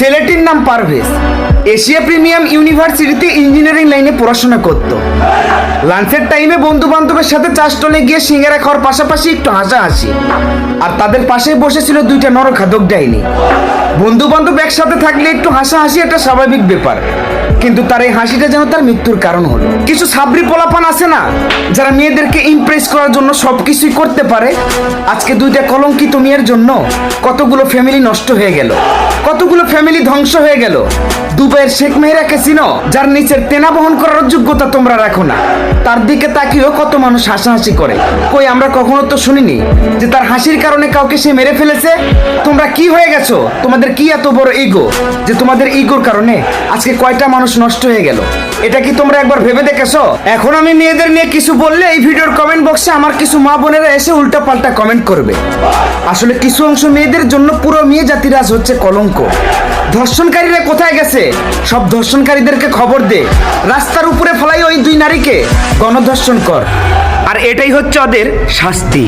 ছেলেটির নাম Parvez. Asia premium ইউনিভার্সিটিতে ইঞ্জিনিয়ারিং লাইনে পড়াশোনা করত। লাঞ্চের টাইমে বন্ধু বান্ধবের সাথে চা স্টলে গিয়ে সিঙ্গারা খাওয়ার পাশাপাশি একটু হাসাহাসি। আর তাদের পাশেই বসেছিল দুইটা নরখাদক ডাইনি। বন্ধু বান্ধব একসাথে থাকলে একটু হাসাহাসি একটা স্বাভাবিক ব্যাপার, কিন্তু তার এই হাসিটা যেন তার মৃত্যুর কারণ হলো। কিছু সাবরি পোলাপান আছে না, যারা মেয়েদেরকে ইমপ্রেস করার জন্য সবকিছুই করতে পারে। আজকে দুইটা কলঙ্কিত মেয়ের জন্য কতগুলো ফ্যামিলি নষ্ট হয়ে গেল, কতগুলো ফ্যামিলি ধ্বংস হয়ে গেল। দুবাইয়ের শেখ মেহেরাকে চিনো, যার নিচের তেনা বহন করার যোগ্যতা তোমরা রাখো না। তার দিকে তাকিয়েও কত মানুষ হাসাহাসি করে। কই আমরা কখনো তো শুনিনি যে তার হাসির কারণে কাউকে সে মেরে ফেলেছে। তোমরা কি হয়ে গেছো? তোমাদের কি এত বড় ইগো যে তোমাদের ইগোর কারণে আজকে কয়টা মানুষ নষ্ট হয়ে গেল? এটা কি তোমরা একবার ভেবে দেখেছো? এখন আমি মেয়েদের নিয়ে কিছু বললে এই ভিডিওর কমেন্ট বক্সে আমার কিছু মা বোনেরা এসে উল্টা পাল্টা কমেন্ট করবে। আসলে কিছু অংশ মেয়েদের জন্য পুরো মেয়ে জাতির আজ হচ্ছে কলঙ্ক। ধর্ষণকারীরা কোথায় গেছে? সব ধর্ষণকারীদেরকে খবর দে, রাস্তার উপরে ফেলাই ওই দুই নারীকে গণধর্ষণ কর। আর এটাই হচ্ছে ওদের শাস্তি।